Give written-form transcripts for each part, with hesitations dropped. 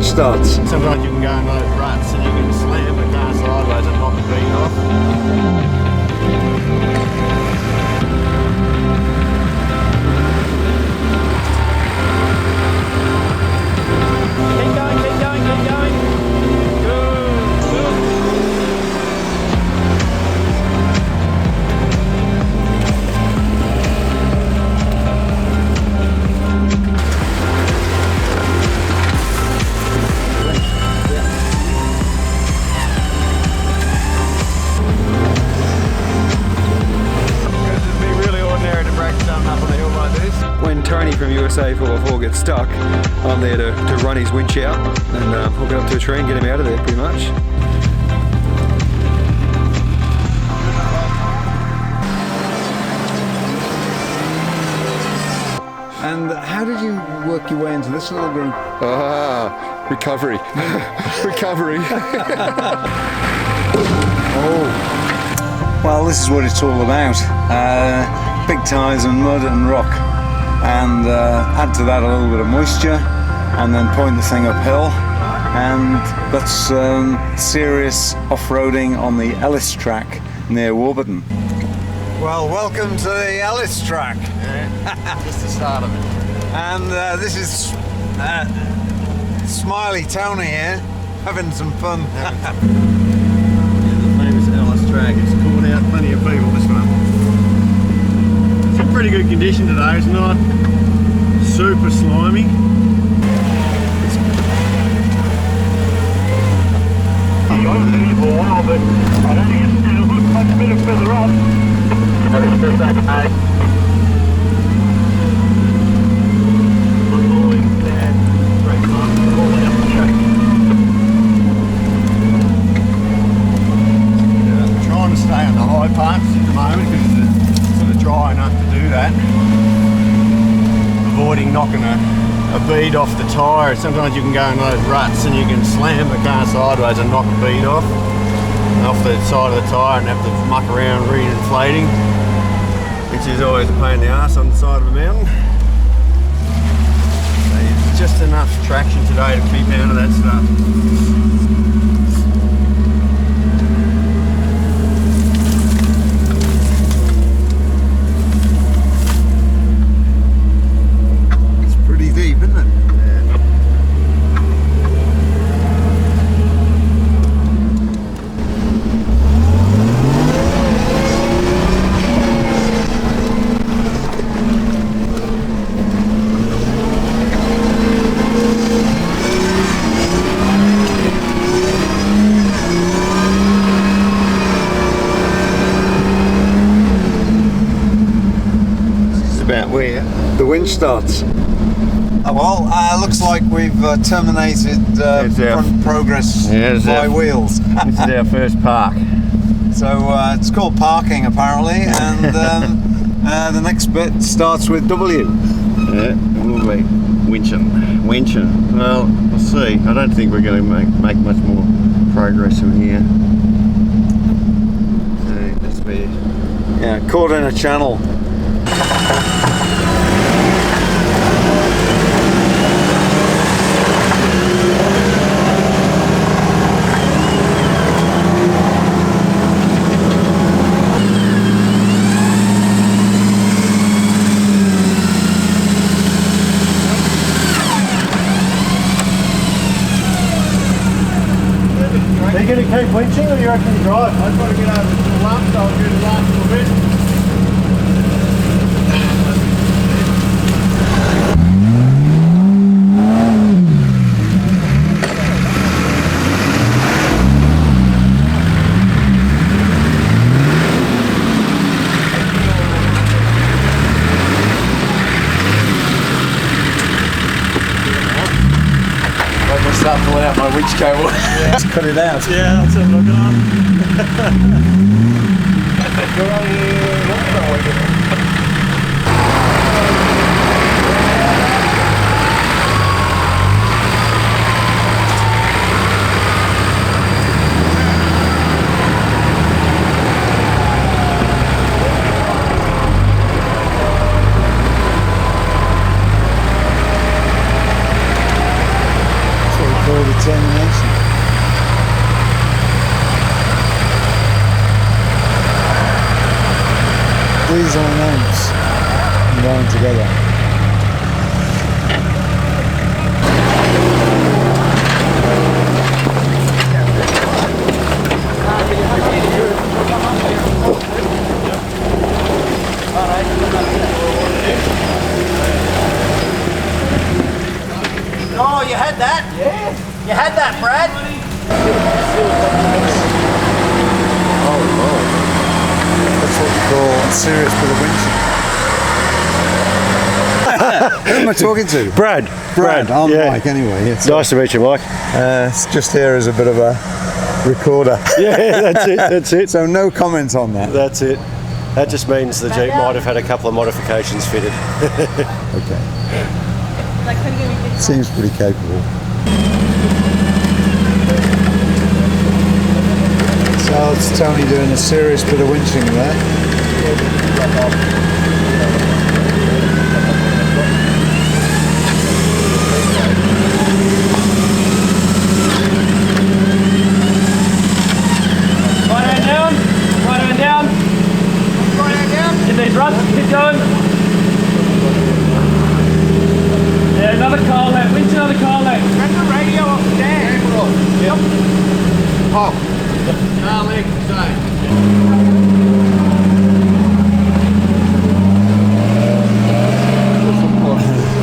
winch starts. Sometimes you can go in those ruts and you can slam the car sideways and knock the beat off. Keep going, keep going, keep going. Good, good. When Tony from USA 4x4 gets stuck, I'm there to run his winch out and hook it up to a tree and get him out of there pretty much. And how did you work your way into this little group? Recovery. Recovery. Oh. Well, this is what it's all about. Big tyres and mud and rock. And add to that a little bit of moisture and then point the thing uphill, and that's serious off-roading on the Ellis Track near Warburton. Well, welcome to the Ellis Track. Yeah, just the start of it. And this is Smiley Tony here, having some fun. Yeah, the famous Ellis Track. It's caught out plenty of people, this one. It's in pretty good condition today. It's not super slimy. I've been here for a while, but I don't think it's going to look much better further up. Trying to stay on the high parts at the moment because it's sort of dry enough to do that. Avoiding knocking a bead off the tyre. Sometimes you can go in those ruts and you can slam the car sideways and knock the bead off the side of the tyre and have to muck around re-inflating, which is always a pain in the arse on the side of a mountain. So it's just enough traction today to keep out of that stuff. About where The winch starts. Looks like we've terminated front progress by wheels. This is our first park. So it's called parking apparently, and the next bit starts with W. Yeah, we'll be winching. Well, we'll see. I don't think we're going to make much more progress from here. So that's where. Yeah, caught in a channel. Are you going to keep winching or you reckon you drive? I've got to get over to the lump, so I'll do the last little bit. Start pulling out my winch cable. Let's cut it out. Yeah, that's what I'm squeeze on an ounce and round together. Oh, you had that? Yeah. You had that, Brad? Oh, Lord. That's what we call a serious bit of winching. Who am I talking to? Brad. I'm yeah. Mike anyway. It's, Nice to meet you, Mike. it's just here as a bit of a recorder. Yeah, that's it. So no comment on that. That's it. That just means the Jeep might have had a couple of modifications fitted. Okay. Seems pretty capable. So it's Tony doing a serious bit of winching there. Right hand down. Get these ruts, keep going. Yeah, another coal left, winch another coal left. Turn the radio off the dam. Yep. Oh. Darling, same.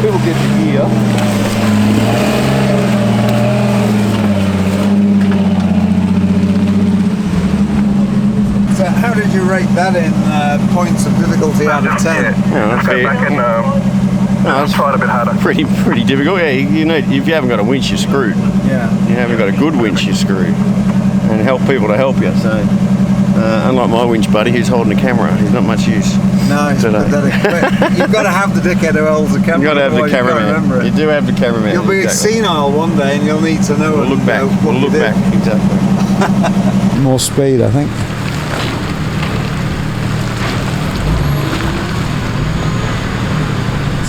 People get the gear. So how did you rate that in points of difficulty out of 10? Yeah, Go back and try it a bit harder. pretty difficult. Yeah, you know, if you haven't got a winch, you're screwed. Yeah. You haven't got a good winch, you're screwed. And help people to help you. So, unlike my winch buddy who's holding a camera, he's not much use. No, it's pathetic. But you've got to have the dickhead who holds the camera. You've got to have the cameraman. You do have the cameraman. You'll be exactly. senile one day and you'll need to know. We'll look back. What We'll look back. Exactly. More speed, I think.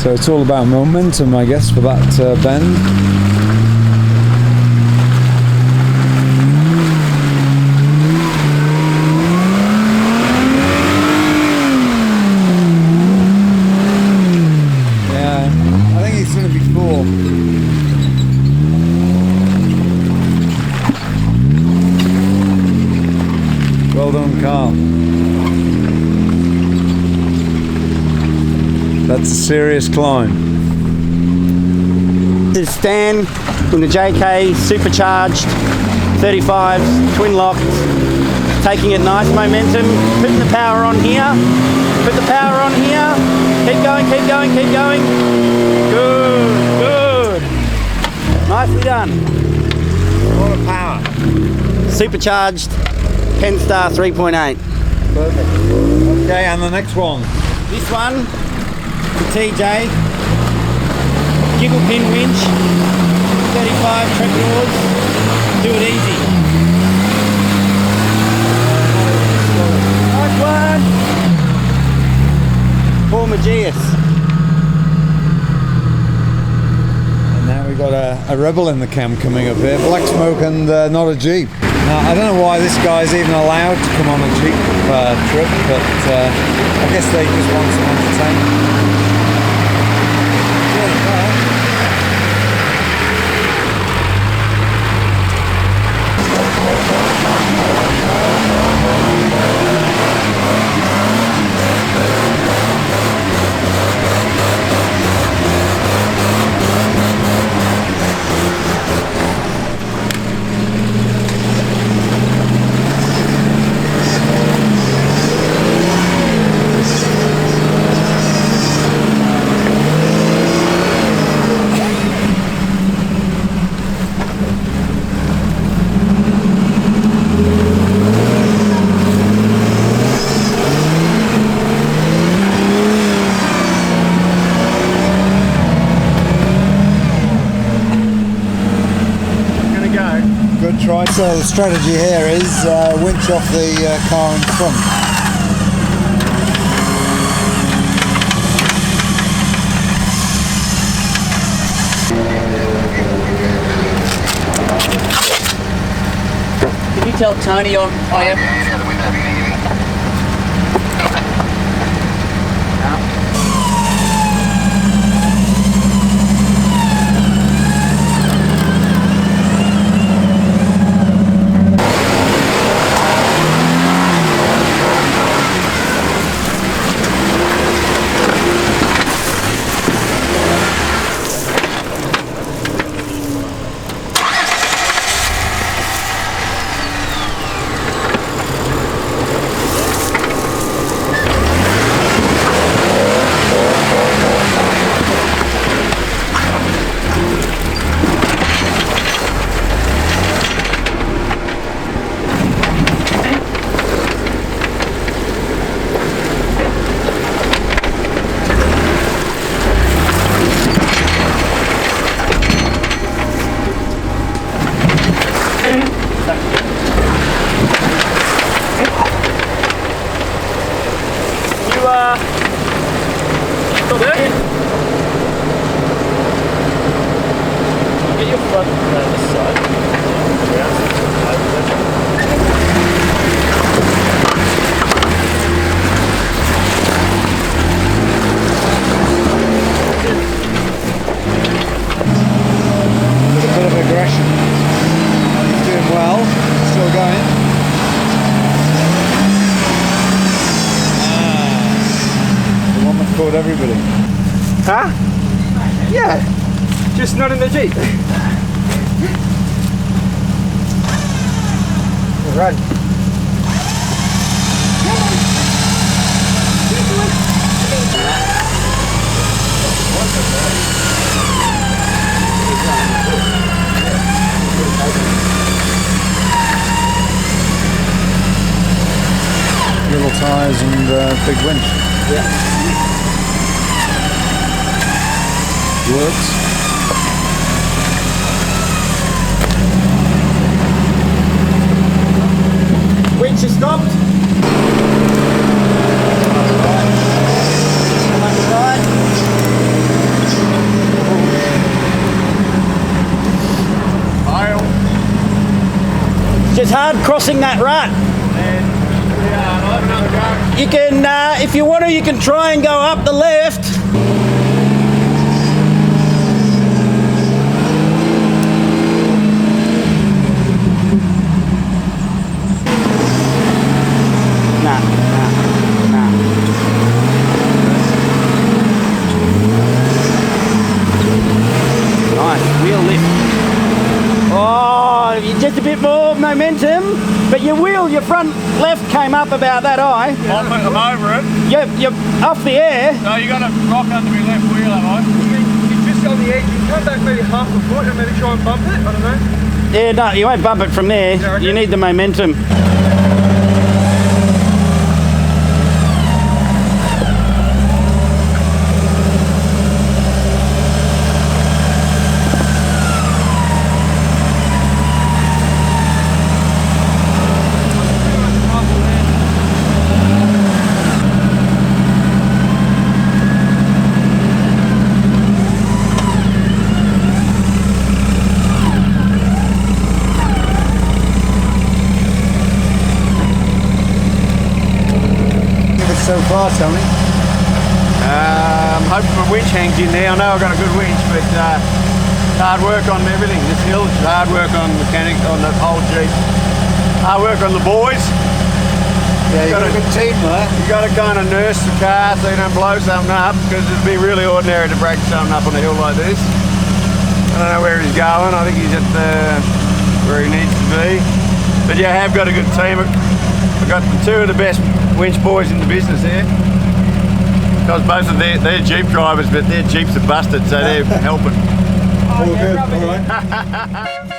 So it's all about momentum, I guess, for that bend. Yeah, I think he's done it before. Well done, Carl. That's a serious climb. This is Stan from the JK Supercharged 35s, twin locked, taking it nice momentum, putting the power on here, put the power on here, keep going. Good. Nicely done. A lot of power. Supercharged, 10 star 3.8. Perfect. Okay, and the next one. This one, the TJ, jiggle pin winch, 35 trapdoors, do it easy. Nice one. Paul Magias. And now we've got a rebel in the cam coming up here. Black smoke and not a Jeep. Now, I don't know why this guy's even allowed to come on a Jeep trip, but I guess they just want some entertainment. Try. So the strategy here is winch off the car in front. Can you tell Tony I am? Still there? Get your front around this side. With a bit of aggression. He's doing well, still going. The one that caught everybody. Huh? Yeah. Just not in the Jeep. Right. Little tyres and big winch. Yeah. Works. Winch is stopped. Just hard crossing that rut. You can, if you want to, you can try and go up the left. Nah. Nice, wheel lift. Oh, just a bit more momentum, but your front left came up about that high. I'm over it. You're off the air. No, you got to rock under my left wheel, have I? You're just on the edge. You come back maybe half a foot and maybe try and bump it. I don't know. Yeah, no, you won't bump it from there. okay. You need the momentum. So far, Tony. I'm hoping my winch hangs in there. I know I've got a good winch, but hard work on everything. This hill, hard work on mechanic, on the whole Jeep. Hard work on the boys. Yeah, you've got a good team there. You got to kind of nurse the car so you don't blow something up, because it'd be really ordinary to break something up on a hill like this. I don't know where he's going. I think he's at where he needs to be. But yeah, I have got a good team. I've got two of the best winch boys in the business here. Because both of they're Jeep drivers, but their Jeeps are busted, so they're helping. All good, all right.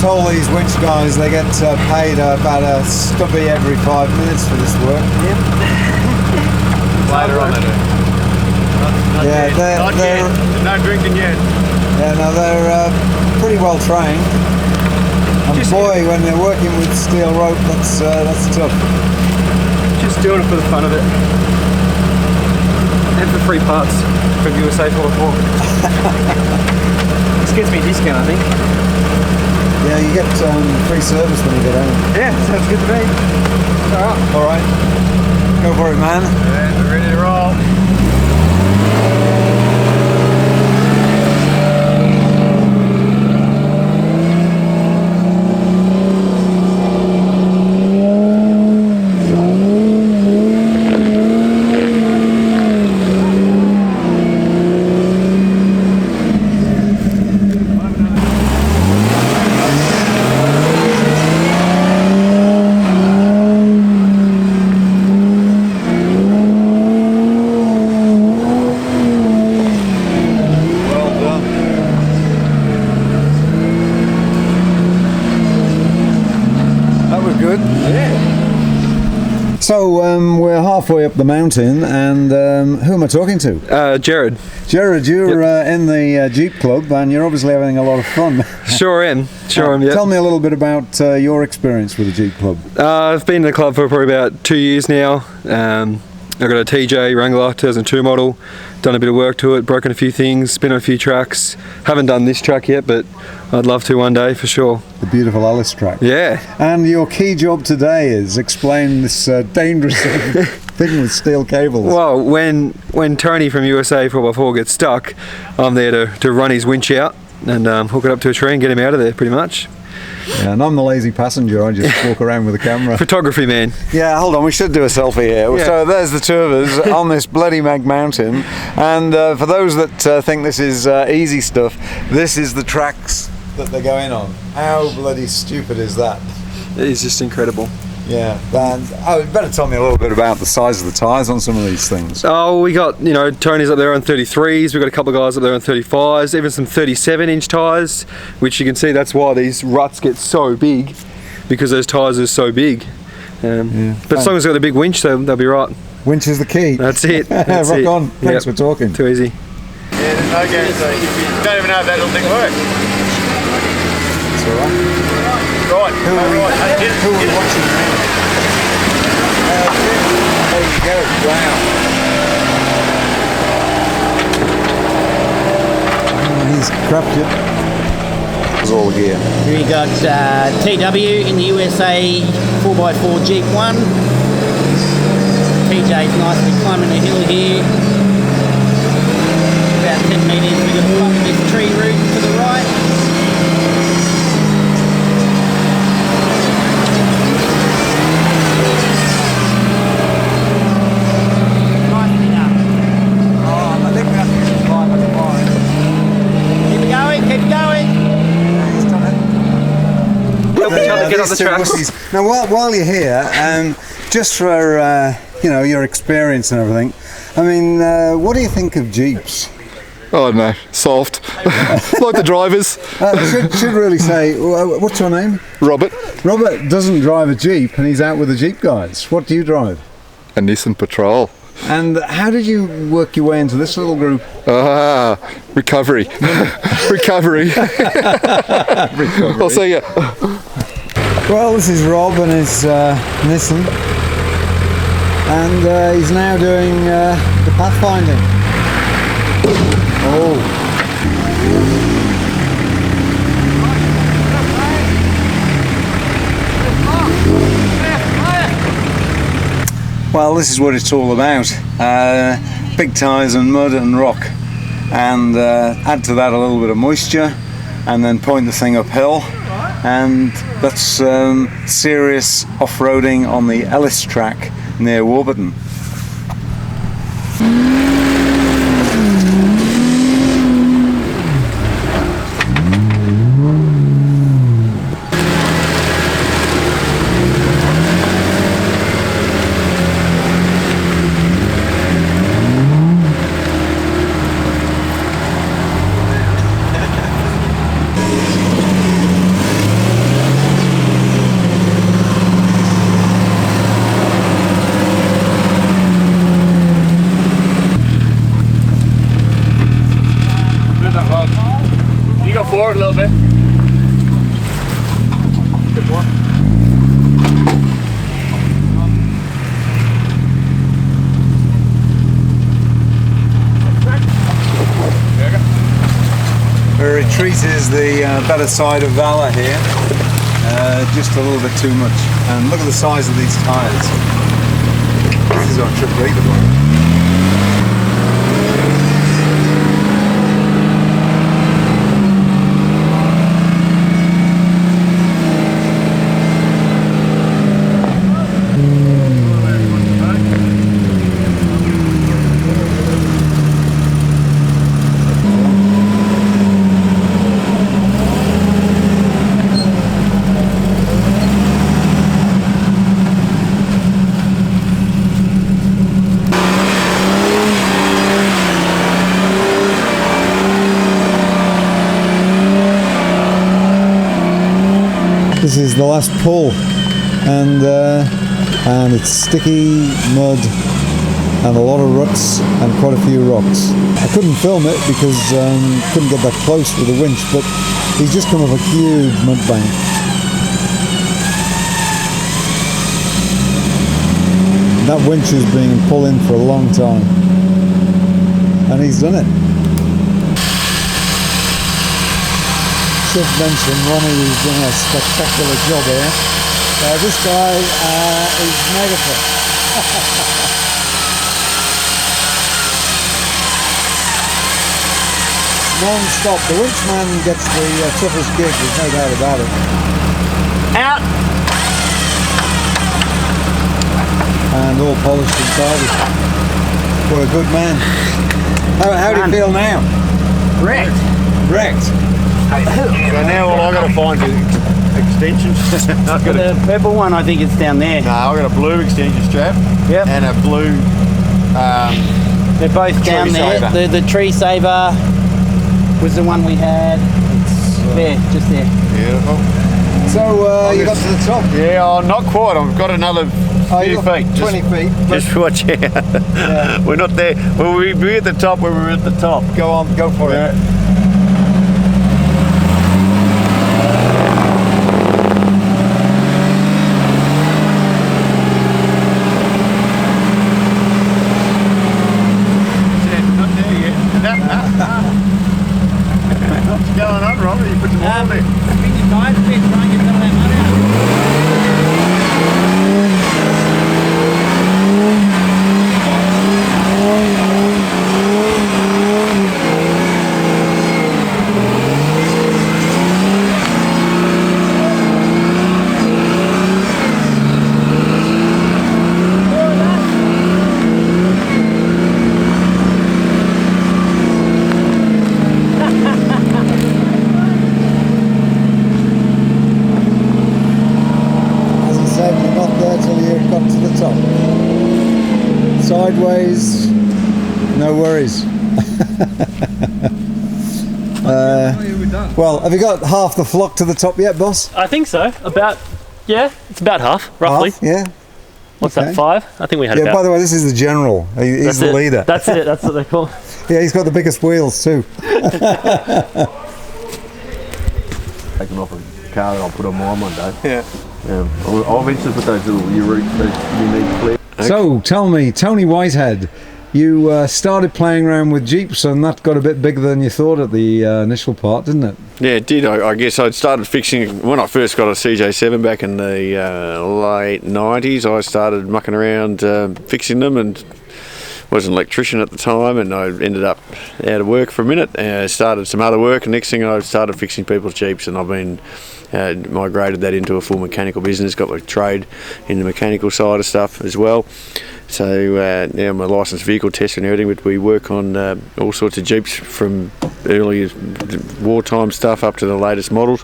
All these winch guys, they get paid about a stubby every 5 minutes for this work. Later on they do. Yeah, they're No drinking yet. yeah, no, they're pretty well trained. And boy, when they're working with steel rope, that's tough. Just doing it for the fun of it. And for free parts from USA for more. This gets me a discount, I think. Yeah, you get free service when you get home. Yeah, sounds good to me. All right, go for it, man. Yeah, we're ready to roll. good. So we're halfway up the mountain, and who am I talking to? Jared. Jared, you're in the Jeep Club, and you're obviously having a lot of fun. Sure am. Yeah. Tell me a little bit about your experience with the Jeep Club. I've been in the club for probably about 2 years now. I've got a TJ Wrangler 2002 model, done a bit of work to it, broken a few things, been on a few tracks. Haven't done this track yet, but I'd love to one day for sure. The beautiful Ellis Track. Yeah. And your key job today is explain this dangerous thing with steel cables. Well, when Tony from USA 4x4 gets stuck, I'm there to run his winch out and hook it up to a tree and get him out of there pretty much. Yeah, and I'm the lazy passenger. I just walk around with a camera. Photography man. Yeah, hold on. We should do a selfie here. Yeah. So there's the two of us on this bloody Mag Mountain. And for those that think this is easy stuff, this is the tracks that they're going on. How bloody stupid is that? It is just incredible. Yeah, and you better tell me a little bit about the size of the tyres on some of these things. Oh, we got, Tony's up there on 33s, we've got a couple of guys up there on 35s, even some 37-inch tyres, which you can see that's why these ruts get so big, because those tyres are so big. But as long as they've got a big winch, they'll be right. Winch is the key. That's it. That's Rock it. on. Thanks for talking. Too easy. Yeah, there's no guarantee. You don't even know if that little thing works. It's all right. Right. Who are we watching now? There you go. Wow. Oh, he's crapped it. That's all the gear. We got TW in the USA 4x4 Jeep 1. TJ's nicely climbing the hill here. About 10 metres, we're going to follow this tree route to the right. Get on the tracks. Now, while you're here, just for your experience and everything, I mean, what do you think of Jeeps? Oh no, soft. Like the drivers. Should really say, what's your name? Robert. Robert doesn't drive a Jeep, and he's out with the Jeep guys. What do you drive? A Nissan Patrol. And how did you work your way into this little group? Recovery. Recovery. I'll see ya. Well, this is Rob and his Nissan, and he's now doing the pathfinding. Oh. Well, this is what it's all about. Big tyres and mud and rock, and add to that a little bit of moisture, and then point the thing uphill, and that's serious off-roading on the Ellis Track near Warburton. Forward a little bit. Good one. The retreat is the better side of Valor here, just a little bit too much. And look at the size of these tyres. This is on triple E. This is the last pull and it's sticky mud and a lot of ruts and quite a few rocks. I couldn't film it because couldn't get that close with the winch, but he's just come up a huge mud bank. That winch has been pulling for a long time, and he's done it. Should mention Ronnie, who's done a spectacular job here. This guy is mega fit. Non-stop. The winchman gets the toughest gig, there's no doubt about it. Out. And all polished and tidy. What a good man. How do you feel now? Wrecked. Wrecked. So now all I got to find is extensions. The purple one, I think it's down there. No, I got a blue extension strap. Yep. And a blue. They're both down there. saver. The tree saver was the one we had. It's there, just there. Beautiful. So you got to the top. Yeah, not quite. I've got another few feet. 20 feet. Just watch out. Yeah. We're not there. Well, we'll be at the top when we're at the top. Go on, go for it. Not there yet. What's going on, Robert? You put some oil in. Bring your tires a bit, try and get some of that mud out. As I said, you're not there till you got to the top. Sideways, no worries. Well, have you got half the flock to the top yet, boss? I think so. It's about half, roughly. Half? Yeah. What's okay. that, 5? I think we had Yeah, about. by the way, this is the general. He's That's the it. leader. That's it. That's what they call it. Yeah, he's got the biggest wheels too. Take them off a car that I'll put on mine one day. Yeah. I'll eventually put those little unique flares. So, tell me, Tony Whitehead, you started playing around with Jeeps and that got a bit bigger than you thought at the initial part, didn't it? Yeah, it did. I guess I'd started fixing, when I first got a CJ7 back in the late 90s, I started mucking around fixing them, and was an electrician at the time, and I ended up out of work for a minute, started some other work, and next thing I started fixing people's Jeeps, and I've been migrated that into a full mechanical business, got my trade in the mechanical side of stuff as well. So now I'm a licensed vehicle tester and everything, but we work on all sorts of Jeeps from early wartime stuff up to the latest models.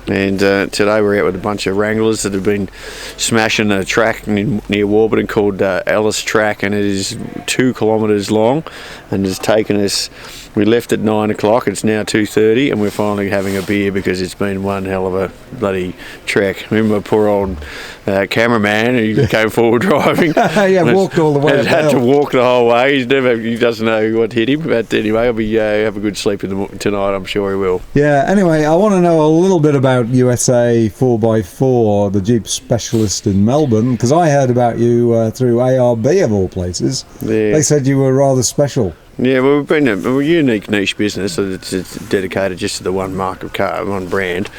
And today we're out with a bunch of Wranglers that have been smashing a track near Warburton called Ellis Track, and it is 2 kilometres long, and it's taken us. We left at 9 o'clock, it's now 2:30, and we're finally having a beer because it's been one hell of a bloody trek. Remember poor old cameraman who came forward driving. Yeah, walked all the way. Had to walk the whole way. He doesn't know what hit him, but anyway, he'll be have a good sleep tonight, I'm sure he will. Yeah, anyway, I want to know a little bit about USA 4x4, the Jeep specialist in Melbourne, because I heard about you through ARB of all places. Yeah. They said you were rather special. Yeah, well, we've been a unique niche business, so it's dedicated just to the one mark of car, one brand.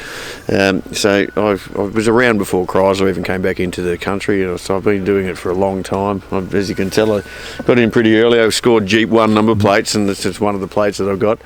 So I was around before Chrysler even came back into the country, so I've been doing it for a long time. As you can tell, I got in pretty early. I scored Jeep 1 number plates, and this is one of the plates that I've got.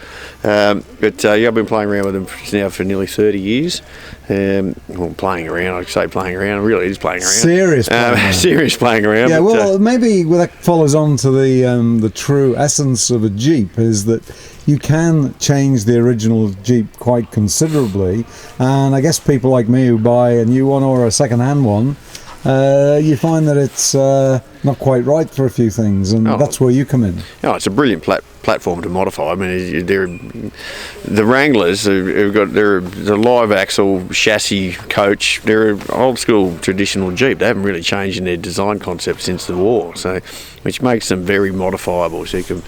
But I've been playing around with them now for nearly 30 years. Well, playing around, I say playing around, really is playing around. Serious playing around. Serious playing around. Yeah, but, well, maybe that follows on to the true essence of a Jeep, is that you can change the original Jeep quite considerably, and I guess people like me who buy a new one or a second-hand one, you find that it's not quite right for a few things, and that's where you come in. Oh, it's a brilliant platform to modify. I mean, the Wranglers have got the live axle chassis coach. They're an old school traditional Jeep. They haven't really changed in their design concept since the war, so which makes them very modifiable. So you can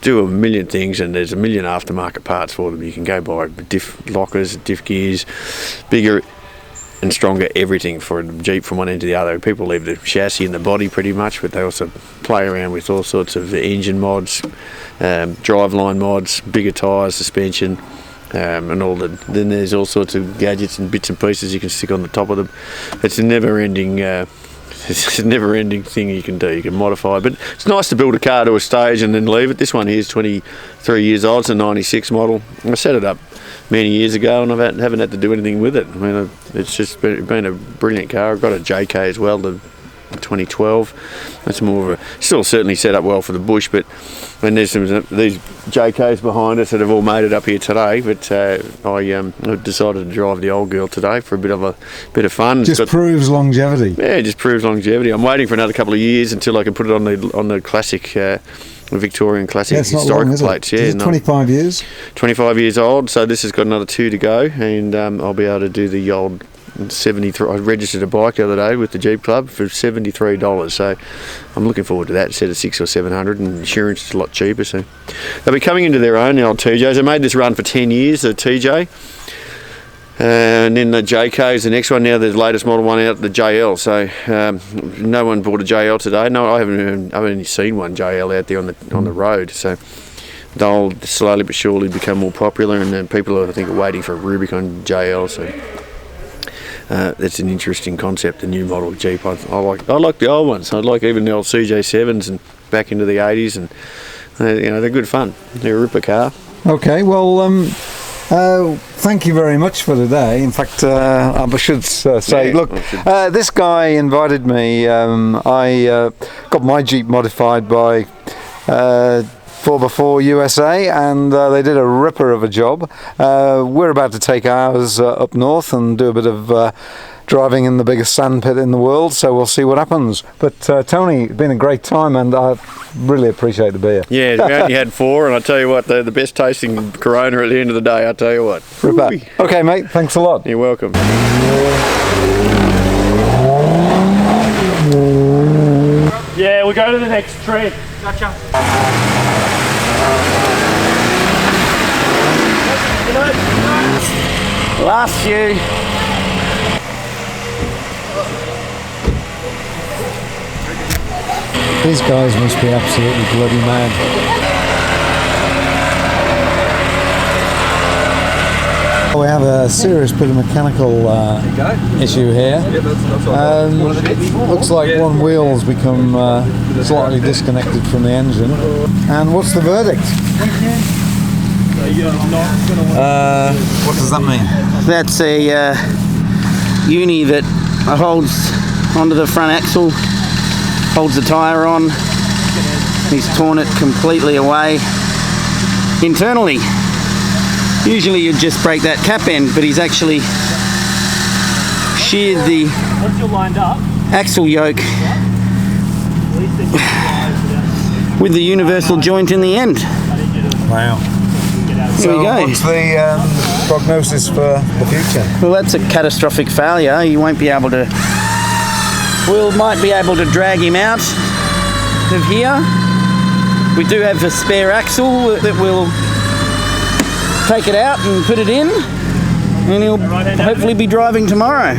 do a million things, and there's a million aftermarket parts for them. You can go buy diff lockers, diff gears, bigger and stronger everything for a Jeep from one end to the other. People leave the chassis and the body pretty much, but they also play around with all sorts of engine mods, driveline mods, bigger tyres, suspension, and all the. Then there's all sorts of gadgets and bits and pieces you can stick on the top of them. It's a never-ending. It's a never-ending thing you can do. You can modify, but it's nice to build a car to a stage and then leave it. This one here is 23 years old. It's a 96 model. I set it up many years ago, and I haven't had to do anything with it. I mean, it's just been a brilliant car. I've got a JK as well, the 2012. That's more of a still certainly set up well for the bush, but when there's these JKs behind us that have all made it up here today. But I decided to drive the old girl today for a bit of fun. Just proves longevity. Yeah, it just proves longevity. I'm waiting for another couple of years until I can put it on the classic. Victorian classic historical plates. Yeah, 25 years. 25 years old. So this has got another 2 to go, and I'll be able to do the old 73. I registered a bike the other day with the Jeep Club for $73. So I'm looking forward to that. Instead of $600 or $700, and insurance is a lot cheaper. So they'll be coming into their own, the old TJs. I made this run for 10 years, the TJ. And then the JK is the next one now. The latest model one out, the JL. So no one bought a JL today. No, I haven't only seen one JL out there on the road. So they'll slowly but surely become more popular, and then people I think are waiting for a Rubicon JL. So that's an interesting concept. The new model Jeep. I like the old ones. I like even the old CJ7s and back into the 80s, and they're good fun. They're a ripper car. Okay, well. Thank you very much for today. In fact, I should say, look, this guy invited me. I got my Jeep modified by 4x4 USA, and they did a ripper of a job. We're about to take ours up north and do a bit of driving in the biggest sand pit in the world, so we'll see what happens. But Tony, it's been a great time, and I really appreciate the beer. Yeah, we only had 4, and I tell you what, they're the best tasting Corona at the end of the day, I tell you what. Ripper. Okay, mate, thanks a lot. You're welcome. Yeah, we'll go to the next tree. Gotcha. Last few. These guys must be absolutely bloody mad. We have a serious bit of mechanical issue here. Looks like one wheel's become slightly disconnected from the engine. And what's the verdict? What does that mean? That's a uni that holds onto the front axle, holds the tyre on. He's torn it completely away internally. Usually you'd just break that cap end, but he's actually sheared the axle yoke with the universal joint in the end. Wow. Here we go. What's the prognosis for the future? Well, that's a catastrophic failure. You won't be able to... We might be able to drag him out of here. We do have a spare axle that will take it out and put it in, and he'll hopefully be driving tomorrow.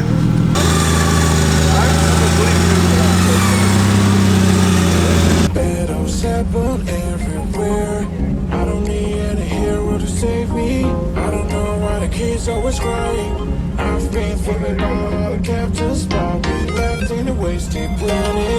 Everywhere. I don't need any hero to save me. I don't know why the kids always crying. I've been flipping all the captains, but we left in a wasted planet.